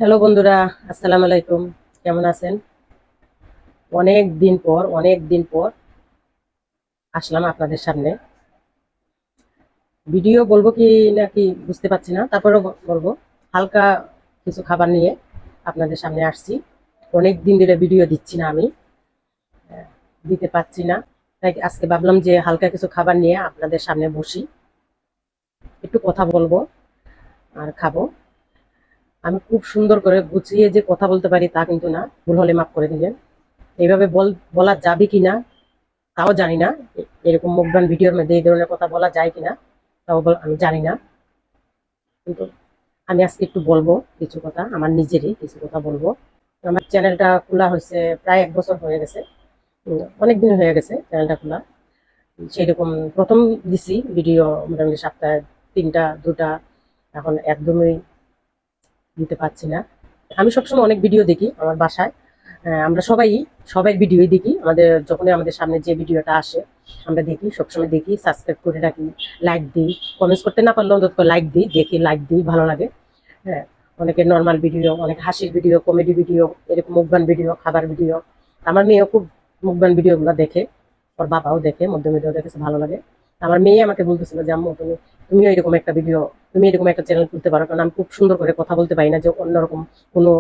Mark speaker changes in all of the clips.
Speaker 1: Hello বন্ধুরা, আসসালামু আলাইকুম। কেমন আছেন? অনেক দিন পর আসলাম আপনাদের সামনে। ভিডিও বলবো কি নাকি বুঝতে পারছি না, তারপরেও বলবো। হালকা কিছু খাবার নিয়ে আপনাদের সামনে আসছি। অনেক দিন ধরে ভিডিও দিচ্ছি না আমি, দিতে পারছি না। তাই আজকে ভাবলাম যে হালকা কিছু খাবার নিয়ে আপনাদের সামনে বসি, একটু কথা বলবো আর খাবো। আমি খুব সুন্দর করে গুছিয়ে যে কথা বলতে পারি তা কিন্তু না, ভুল হলে মাফ করে দিবেন। এইভাবে বলা যাবে কিনা তাও জানি না। এরকম মুখবান ভিডিওর মধ্যে এই ধরনের কথা বলা যায় কিনা তাও আমি জানি না। কিন্তু আমি আজকে একটু বলবো কিছু কথা, আমার নিজেরই কিছু কথা বলবো। আমার চ্যানেলটা খোলা হয়েছে প্রায় 1 বছর হয়ে গেছে। অনেক দিন হয়ে গেছে চ্যানেলটা খোলা। সেরকম প্রথম দিছি ভিডিও মোটামুটি সপ্তাহে 3টা 2টা, এখন একদমই দিতে পারছি না। আমি সবসময় অনেক ভিডিও দেখি আমার বাসায়। আমরা সবাই ভিডিওই দেখি। যখনই আমাদের সামনে যে ভিডিওটা আসে আমরা দেখি, সবসময় দেখি, সাবস্ক্রাইব করে রাখি, লাইক দিই। কমেন্টস করতে না পারলেও অন্তত লাইক দিই, দেখি, লাইক দিই, ভালো লাগে। হ্যাঁ, অনেকের নর্মাল ভিডিও, অনেক হাসির ভিডিও, কমেডি ভিডিও, এরকম মুখবান ভিডিও, খাবার ভিডিও। আমার মেয়েও খুব মুখবান ভিডিওগুলো দেখে, ওর বাবাও দেখে, মধ্যে দেখেছে, ভালো লাগে। আমার মেয়ে আমাকে বলতেছিল যে আম্মু তুমিও এরকম একটা ভিডিও, তুমি এরকম একটা চ্যানেল খুলতে পারো, কারণ আমি খুব সুন্দর করে কথা বলতে পারি না যে অন্যরকম কোনো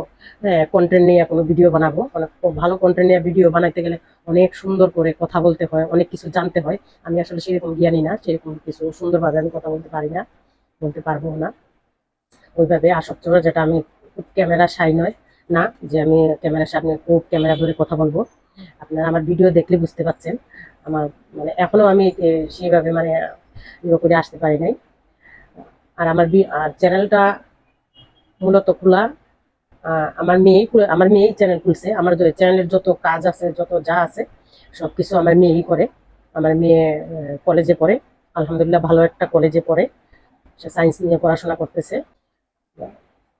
Speaker 1: কন্টেন্ট নিয়ে কোনো ভিডিও বানাবো। অনেক ভালো কন্টেন্ট নিয়ে ভিডিও বানাইতে গেলে অনেক সুন্দর করে কথা বলতে হয়, অনেক কিছু জানতে হয়। আমি আসলে সেরকম জ্ঞানী না, সেরকম কিছু সুন্দরভাবে আমি কথা বলতে পারি না, বলতে পারবো না ওইভাবে আসক্ত করে, যেটা আমি খুব ক্যামেরা শাই নয়, না যে আমি ক্যামেরার সামনে খুব ক্যামেরা ধরে কথা বলবো। আপনারা আমার ভিডিও দেখলে বুঝতে পারছেন আমার, মানে এখনো আমি সেইভাবে মানে ইয়ে করে আসতে পারি নাই। আর আর চ্যানেলটা মূলত খোলা আমার মেয়েই চ্যানেল খুলছে। আমার চ্যানেলের যত কাজ আছে, যত যা আছে, সবকিছু আমার মেয়েই করে। আমার মেয়ে কলেজে পড়ে, আলহামদুলিল্লাহ ভালো একটা কলেজে পড়ে। সে সায়েন্স নিয়ে পড়াশোনা করতেছে।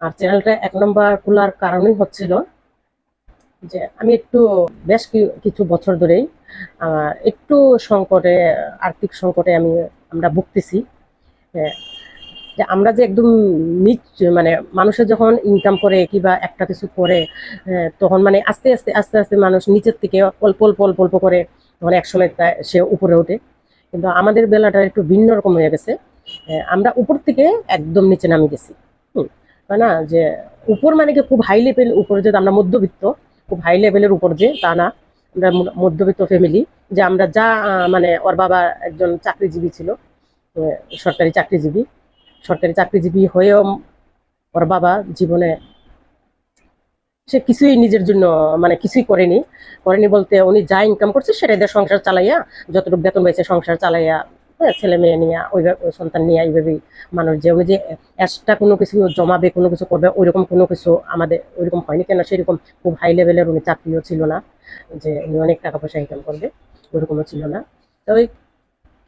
Speaker 1: আর চ্যানেলটা 1 নম্বর খোলার কারণই হচ্ছিল যে আমি একটু বেশ কিছু বছর ধরেই একটু সংকটে, আর্থিক সংকটে আমরা ভুগতেছি। হ্যাঁ, যে আমরা যে একদম নিচ, মানে মানুষের যখন ইনকাম করে কিংবা একটা কিছু করে, তখন মানে আস্তে আস্তে মানুষ নিচের থেকে অল্প অল্প অল্প অল্প করে তখন একসময় সে উপরে ওঠে। কিন্তু আমাদের বেলাটা একটু ভিন্ন রকম হয়ে গেছে। আমরা উপর থেকে একদম নিচে নামে গেছি। হুম, তাই না? যে উপর মানে কি খুব হাই লেভেল উপরে, যে আমরা মধ্যবিত্ত, খুব হাই লেভেলের উপর যে তা না। আমরা মধ্যবিত্ত ফ্যামিলি। যে আমরা যা মানে ওর বাবা একজন চাকরিজীবী ছিল, আহ, সরকারি চাকরিজীবী। সরকারি চাকরিজীবী হয়েও ওর বাবা জীবনে সে কিছুই নিজের জন্য মানে কিছুই করেনি। করেনি বলতে উনি যা ইনকাম করছে সেটাই দিয়ে সংসার চালাইয়া, যতটুকু বেতন পাইছে সংসার চালাইয়া, হ্যাঁ, ছেলে মেয়ে নিয়ে, ওই সন্তান নিয়ে এইভাবেই মানুষ, যে উনি যে এক্সট্রা কোনো কিছু জমাবে, কোনো কিছু করবে, ওইরকম কোনো কিছু আমাদের ওইরকম হয়নি। কেন সেরকম খুব হাই লেভেলের উনি চাকরিও ছিল না যে উনি অনেক টাকা পয়সা ইনকাম করবে, ওইরকমও ছিল না। তো ওই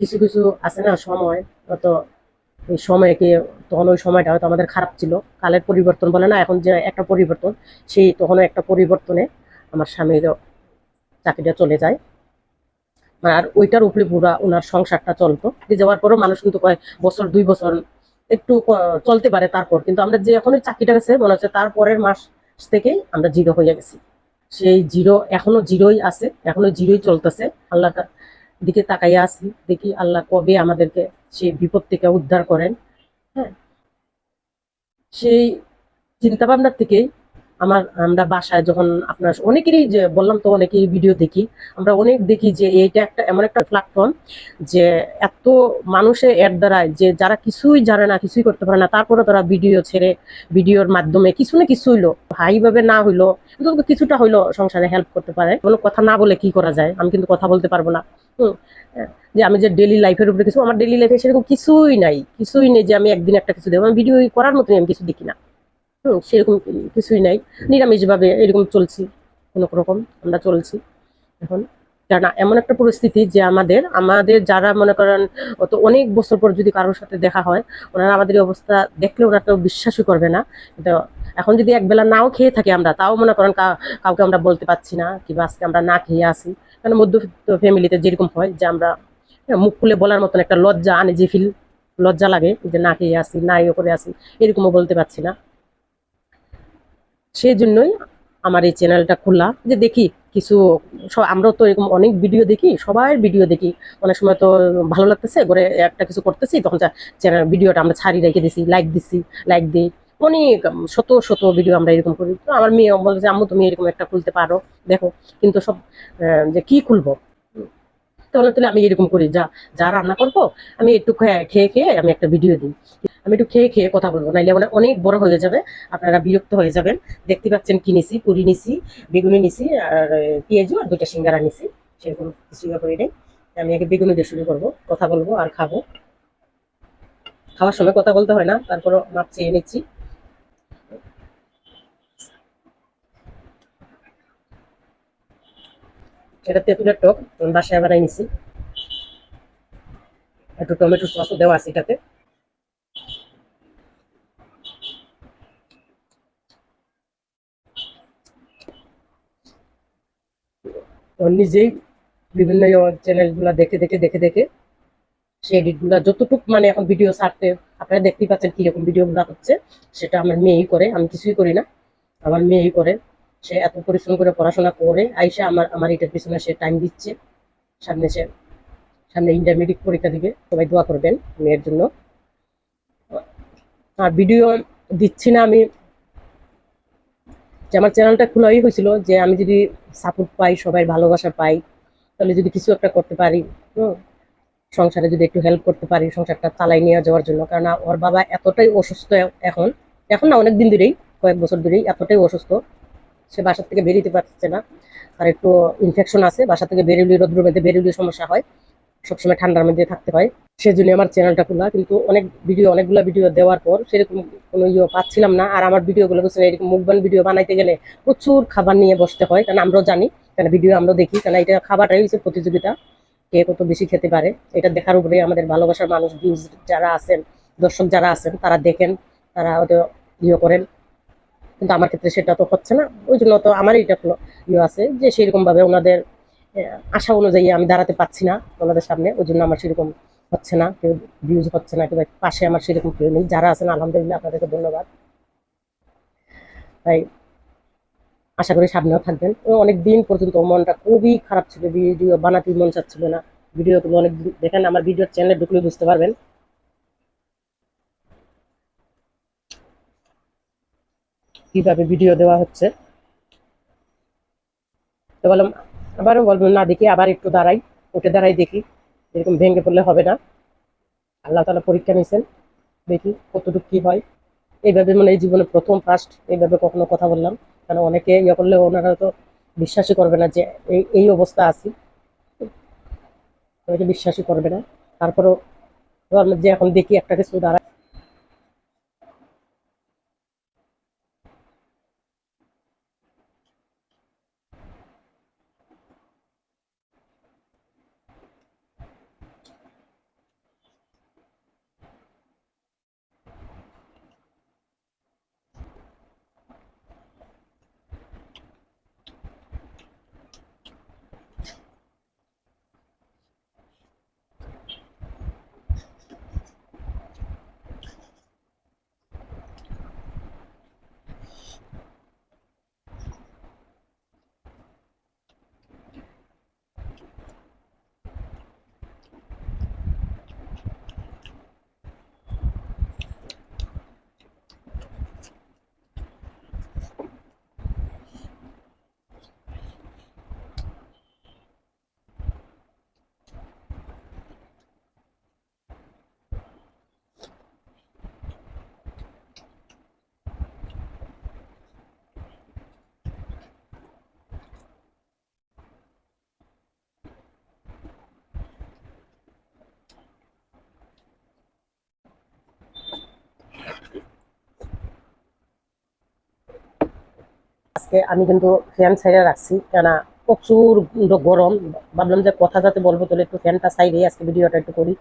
Speaker 1: কিছু কিছু আছে না সময়, অত এই সময়কে, তখন ওই সময়টা হয়তো আমাদের খারাপ ছিল। কালের পরিবর্তন বলে না, এখন যে একটা পরিবর্তন, সেই তখনও একটা পরিবর্তনে আমার স্বামীর চাকরিটা চলে যায়। আর ওইটার উপরে পুরা ওনার সংসারটা চলতো। যাওয়ার পরও মানুষ কিন্তু কয় বছর 2 বছর একটু চলতে পারে, তারপর কিন্তু আমরা যে এখন ওই চাকরিটা গেছে মনে হচ্ছে তারপরের মাস থেকেই আমরা জিরো হয়ে গেছি। সেই জিরো এখনো জিরোই আছে, এখনো জিরোই চলতেছে। আল্লাহ দিকে তাকাইয়া আছি, দেখি আল্লাহ কবে আমাদেরকে সেই বিপদ থেকে উদ্ধার করেন। হ্যাঁ, সেই চিন্তা ভাবনার থেকেই আমরা বাসায় যখন আপনার অনেকেরই, যে বললাম তো অনেকেই ভিডিও দেখি, আমরা অনেক দেখি যে এইটা একটা এমন একটা প্ল্যাটফর্ম, যে এত মানুষে এর দ্বারায়, যে যারা কিছুই জানে না, কিছুই করতে পারে না, তারপরে তারা ভিডিও ছেড়ে ভিডিওর মাধ্যমে কিছু না কিছু হইলো, হাই ভাবে না হইলো কিন্তু কিছুটা হইলো সংসারে হেল্প করতে পারে। কোনো কথা না বলে কি করা যায়, আমি কিন্তু কথা বলতে পারবো না। হুম, যে আমি যে ডেলি লাইফের উপরে কিছু, আমার ডেলি লাইফে সেরকম কিছুই নেই যে আমি একদিন একটা কিছু দেবো। আমি ভিডিও করার মতনই আমি কিছু দেখি না। সেরকম কিছুই নাই, নিরামিষ ভাবে এরকম চলছি, কোনো রকম আমরা চলছি এখন। কারণ এমন একটা পরিস্থিতি যে আমাদের আমাদের যারা মনে করেন অত অনেক বছর পর যদি কারোর সাথে দেখা হয়, ওনারা আমাদের এই অবস্থা দেখলে ওনারা কেউ বিশ্বাসই করবে না। কিন্তু এখন যদি একবেলা নাও খেয়ে থাকি আমরা, তাও মনে করেন কাউকে আমরা বলতে পারছি না কিংবা আজকে আমরা না খেয়ে আসি। কারণ মধ্যবিত্ত ফ্যামিলিতে যেরকম হয় যে আমরা মুখ খুলে বলার মতন একটা লজ্জা আনে, যে লজ্জা লাগে যে না খেয়ে আসি, না ইয়ে করে আসি, এরকমও বলতে পারছি না। সেই জন্যই আমার এই চ্যানেলটা খোলা, যে দেখি কিছু আমরাও তো এরকম অনেক ভিডিও দেখি, সবার ভিডিও দেখি। অনেক সময় তো ভালো লাগতেছে করে একটা কিছু করতেছি, তখন চ্যানেল ভিডিওটা আমরা ছাড়ি রেখে দিছি, লাইক দিই। অনেক শত শত ভিডিও আমরা এরকম করি। তো আমার মেয়ে বলে যে আম্মু তুমি এরকম একটা খুলতে পারো, দেখো। কিন্তু সব যে কি খুলবো, তাহলে তাহলে আমি এরকম করি, যা যা রান্না করবো আমি একটু খেয়ে খেয়ে আমি একটা ভিডিও দিই। আমি একটু খেয়ে খেয়ে কথা বলবো, নাইলে মানে অনেক বড় হয়ে যাবে, আপনারা বিরক্ত হয়ে যাবেন। দেখতে পাচ্ছেন কি নিছি, পুরি নিছি, বেগুনি নিছি, আর পেঁয়াজু আর 2টা সিঙ্গারা নিছি। সেরকম কিছু করি নেই। আমি আগে বেগুনি দিয়ে শুরু করবো, কথা বলবো আর খাবো। খাওয়ার সময় কথা বলতে হয় না, তারপরও মাপ চেয়ে নিচ্ছি। এটা তেঁতুলের টক, বাসায় বানাই নিছি। একটু টমেটো সসও দেওয়া আছে এটাতে। তো নিজেই বিভিন্ন চ্যানেল গুলা দেখে সেই এডিট গুলা যতটুকু মানে এখন ভিডিও ছাড়তে, আপনারা দেখতেই পাচ্ছেন কিরকম ভিডিও গুলা হচ্ছে। সেটা আমার মেয়েই করে, আমি কিছুই করি না, আমার মেয়েই করে। সে এত পরিশ্রম করে পড়াশোনা করে আইসা আমার আমার এটার পিছনে সে টাইম দিচ্ছে। সামনে সে সামনে ইন্টারমিডিয়েট পরীক্ষা দিবে, সবাই দোয়া করবেন মেয়ের জন্য। আর ভিডিও দিচ্ছি না আমি, যে আমার চ্যানেলটা খোলাই হয়েছিল যে আমি যদি সাপোর্ট পাই, সবাই ভালোবাসা পাই, তাহলে যদি কিছু একটা করতে পারি, হুম, সংসারে যদি একটু হেল্প করতে পারি সংসারটা চালাই নিয়ে যাওয়ার জন্য। কারণ ওর বাবা এতটাই অসুস্থ এখন, এখন না অনেক দিন ধরেই, কয়েক বছর ধরেই এতটাই অসুস্থ, সে বাসা থেকে বেরোতে পারছে না। আর একটু ইনফেকশন আছে, বাসা থেকে বেরোলে রোদ্র মধ্যে বেরোলে সমস্যা হয়, সবসময় ঠান্ডার মধ্যে থাকতে হয়। সেজন্য আমার চ্যানেলটা খোলা। কিন্তু অনেকগুলা ভিডিও দেওয়ার পর সেরকম কোনো পাচ্ছিলাম না। আর আমার ভিডিওগুলো বুঝছেন, এরকম মুখবান ভিডিও বানাইতে গেলে প্রচুর খাবার নিয়ে বসতে হয়, কারণ আমরাও জানি, কারণ ভিডিও আমরা দেখি, কারণ এটা খাবারটাই হচ্ছে প্রতিযোগিতা, কে কত বেশি খেতে পারে। এটা দেখার উপরে আমাদের ভালোবাসার মানুষ, ভিউজ যারা আছেন, দর্শক যারা আছেন, তারা দেখেন, তারা হয়তো করেন। কিন্তু আমার ক্ষেত্রে সেটা তো হচ্ছে না। ওই জন্য তো আমার এটা আছে যে সেরকম ভাবে ওনাদের আশা অনুযায়ী আমি দাঁড়াতে পারছি না ওনাদের সামনে। ওই জন্য আমার সেরকম হচ্ছে না, কেউ ভিউজ হচ্ছে না, কেউ পাশে আমার সেরকম কেউ নেই। যারা আছেন আলহামদুলিল্লাহ, আপনাদেরকে ধন্যবাদ। তাই আশা করি সামনেও থাকবেন। অনেক দিন পর্যন্ত মনটা খুবই খারাপ ছিল, ভিডিও বানাতে মন চাচ্ছিল না। ভিডিওগুলো অনেক দেখেন, আমার ভিডিওর চ্যানেলে ঢুকলে বুঝতে পারবেন কিভাবে ভিডিও দেওয়া হচ্ছে। তো বললাম, আবারও বলবো না দেখি, আবার একটু দাঁড়াই, উঠে দাঁড়াই দেখি, এরকম ভেঙে পড়লে হবে না। আল্লাহ তালা পরীক্ষা নিয়েছেন, দেখি কতটুকু কি হয়। এইভাবে মানে এই জীবনে প্রথম ফার্স্ট এইভাবে কখনো কথা বললাম। কারণ অনেকে করলে ওনারা তো বিশ্বাসই করবে না যে এই এই অবস্থা আছি, অনেকে বিশ্বাসই করবে না। তারপরেও যে এখন দেখি একটা কিছু দাঁড়ায়। আজকে আমি কিন্তু ফ্যান ছাইড়া রাখছি, কেন প্রচুর গরম। ভাবলাম যে কথা যাতে বলবো, তাহলে একটু ফ্যানটা সাইডে আজকে ভিডিওটা একটু করি।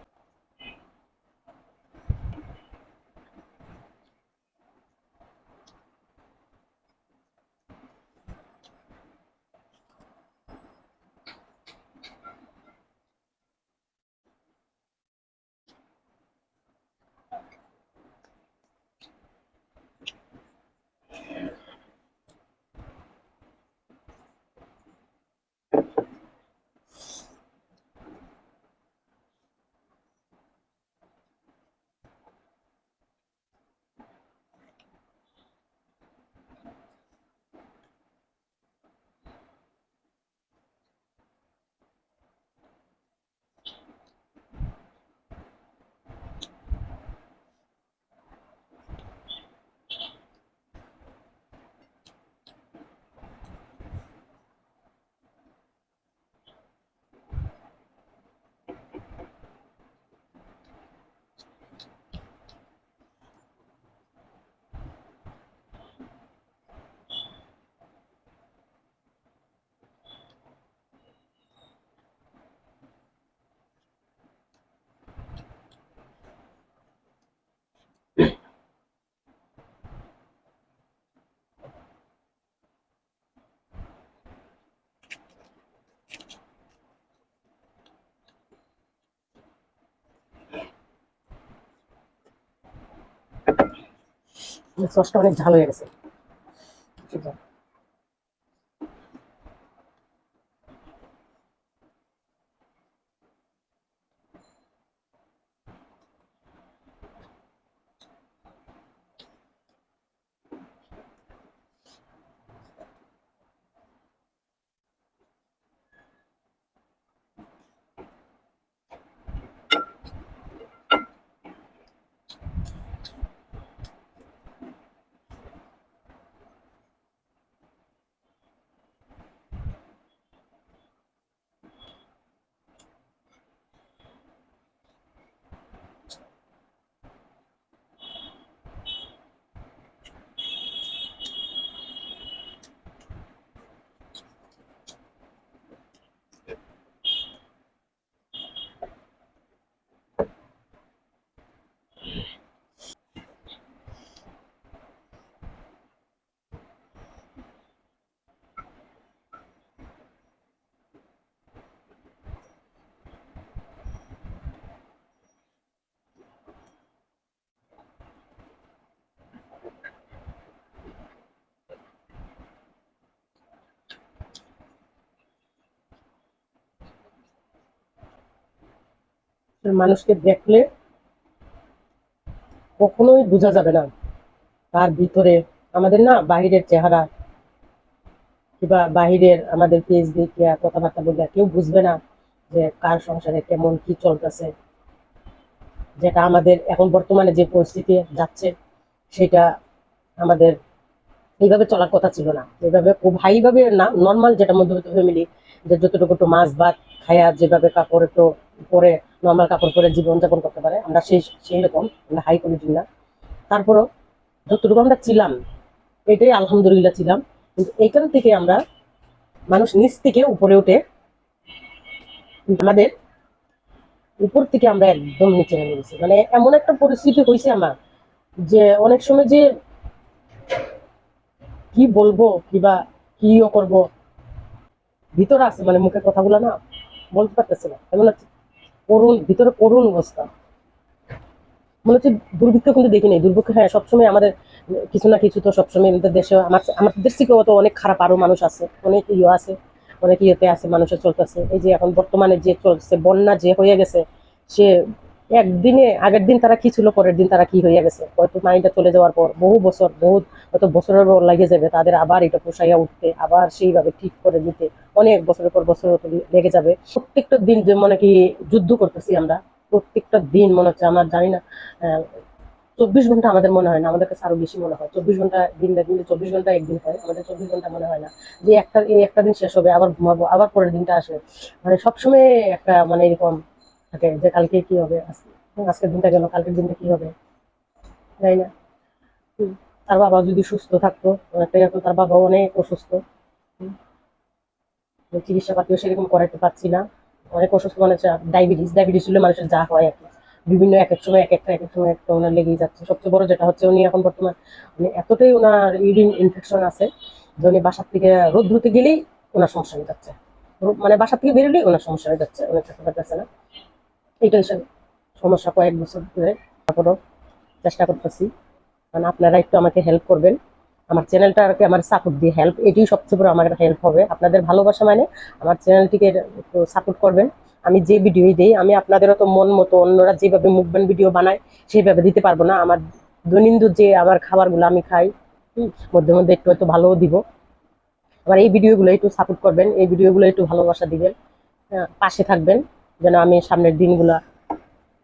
Speaker 1: সসটা অনেক ঝাল হয়ে গেছে। মানুষকে দেখলে কখনোই বোঝা যাবে না তার ভিতরে আমাদের না বাহিরের চেহারা কিংবা বাহিরের আমাদের পেজ দেখে কথাবার্তা বললে কেউ বুঝবে না যে কার সংসারে কেমন কি চলতেছে। যেটা আমাদের এখন বর্তমানে যে পরিস্থিতি যাচ্ছে সেটা আমাদের এইভাবে চলার কথা ছিল না। এইভাবে খুব হাইভাবে না, নর্মাল যেটা মধ্যবিত্ত ফ্যামিলি যে যতটুকু একটু মাছ ভাত খায়া যেভাবে কাপড় একটু পরে নর্মাল কাপড় পরে জীবনযাপন করতে পারে, আমরা সেই রকম আমরা হাই কোয়ালিটির না। তারপরও যতটুকু আমরা ছিলাম এটাই আলহামদুলিল্লাহ ছিলাম। কিন্তু এইখান থেকে আমরা মানুষ নিচ থেকে উপরে উঠে আমাদের উপর থেকে আমরা একদম নিচে নেমে গেছি। মানে এমন একটা পরিস্থিতি হয়েছে আমার যে অনেক সময় যে কি বলবো কিবা কিও করব ভিতরে আছে, মানে মুখের কথাগুলো না বলতে পারতেছে না, এমন হচ্ছে করুণ ভিতরে করুণ অবস্থা। মনে হচ্ছে দুর্ভিক্ষ কিন্তু দেখি নাই, দুর্ভিক্ষ হ্যাঁ সবসময় আমাদের কিছু না কিছু তো সবসময় আমাদের দেশে আমাদের থেকেও তো অনেক খারাপ আরো মানুষ আছে, অনেক আছে, অনেক ইয়েতে আছে মানুষের চলতেছে। এই যে এখন বর্তমানে যে চলছে বন্যা যে হয়ে গেছে, সে একদিনে আগের দিন তারা কি ছিল পরের দিন তারা কি হয়ে গেছে, হয়তো মাইন্ডটা চলে যাওয়ার পর বহু বছর বহুত হয়তো বছরের পর লাগে যাবে তাদের আবার এটা পোষাইয়া উঠতে, আবার সেইভাবে ঠিক করে দিতে অনেক বছরের পর বছর লেগে যাবে। প্রত্যেকটা দিন যে মনে কি যুদ্ধ করতেছি আমরা, প্রত্যেকটা দিন মনে হচ্ছে আমার জানি না 24 ঘন্টা আমাদের মনে হয় না, আমাদের কাছে আরো বেশি মনে হয় 24 ঘন্টা দিনটা, কিন্তু 24 ঘন্টা একদিন হয়, আমাদের 24 ঘন্টা মনে হয় না যে একটা দিন শেষ হবে আবার ঘুমাবো আবার পরের দিনটা আসবে। মানে সবসময় একটা মানে এরকম থাকে যে কালকে কি হবে, আজকের দিনটা গেল কালকের দিনটা কি হবে, তাই না? হুম। তার বাবা যদি সুস্থ থাকতো, অনেকটা তো তার বাবা অনেক অসুস্থ। হুম। চিকিৎসা পাতিও সেরকম করাতে পারছি না, অনেক অসুস্থ, মানে ডায়াবেটিস ডায়াবেটিস হলে মানুষের যা হয় আর কি, বিভিন্ন এক এক সময় এক এক সময় একটা ওনার লেগেই যাচ্ছে। সবচেয়ে বড় যেটা হচ্ছে উনি এখন বর্তমান মানে এতটাই ওনার ইউরিন ইনফেকশন আছে যে উনি বাসার থেকে রোদ্রুতে গেলেই ওনার সমস্যা হয়ে যাচ্ছে, মানে বাসার থেকে বেরোলেই ওনার সমস্যা হয়ে যাচ্ছে, অনেক থাকতে পারতেছে না। এইটাই সমস্যা কয়েক বছর ধরে। তারপরও চেষ্টা করতেছি, মানে আপনারা একটু আমাকে হেল্প করবেন, আমার চ্যানেলটাকে আমার সাপোর্ট দিয়ে হেল্প, এটাই সবচেয়ে বড় আমার হেল্প হবে আপনাদের ভালোবাসা, মানে আমার চ্যানেলটিকে একটু সাপোর্ট করবেন। আমি যে ভিডিও দিই আমি আপনাদেরও তো মন মতো অন্যরা যেভাবে মুভমেন্ট ভিডিও বানায় সেইভাবে দিতে পারবো না, আমার দৈনন্দিন যে আমার খাবারগুলো আমি খাই, মধ্যে মধ্যে একটু একটু ভালোও দিব। আমার এই ভিডিওগুলো একটু সাপোর্ট করবেন, এই ভিডিওগুলো একটু ভালোবাসা দিবেন, হ্যাঁ, পাশে থাকবেন যেন আমি সামনের দিনগুলা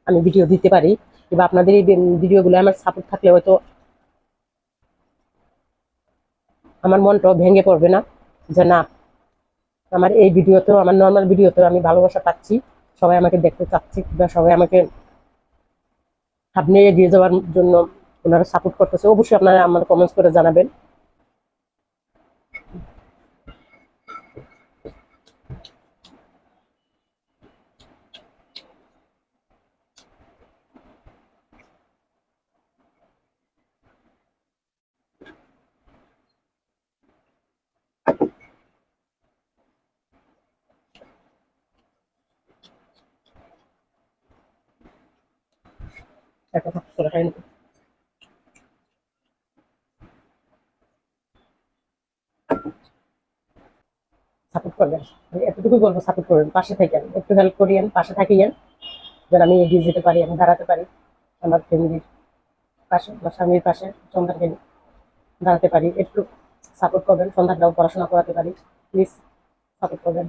Speaker 1: আমি ভিডিও দিতে পারি, কিংবা আপনাদের এই ভিডিওগুলো আমার সাপোর্ট থাকলে হয়তো আমার মনটাও ভেঙে পড়বে না যে না আমার এই ভিডিওতেও আমার নর্মাল ভিডিওতেও আমি ভালোবাসা পাচ্ছি, সবাই আমাকে দেখতে চাচ্ছি বা সবাই আমাকে সামনে এগিয়ে যাওয়ার জন্য ওনারা সাপোর্ট করতেছে। অবশ্যই আপনারা আমার কমেন্টস করে জানাবেন। একটা থাকতে সাপোর্ট করবেন, আমি এতটুকুই বলবো, সাপোর্ট করবেন, পাশে থাকেন, একটু হেল্প করিয়েন, পাশে থাকিয়েন, যেন আমি এগিয়ে যেতে পারি, আমি দাঁড়াতে পারি আমার ফ্যামিলির পাশে, আমার স্বামীর পাশে, সন্তানকে নিয়ে দাঁড়াতে পারি। একটু সাপোর্ট করবেন, সন্তানটাও পড়াশোনা করাতে পারি, প্লিজ সাপোর্ট করবেন।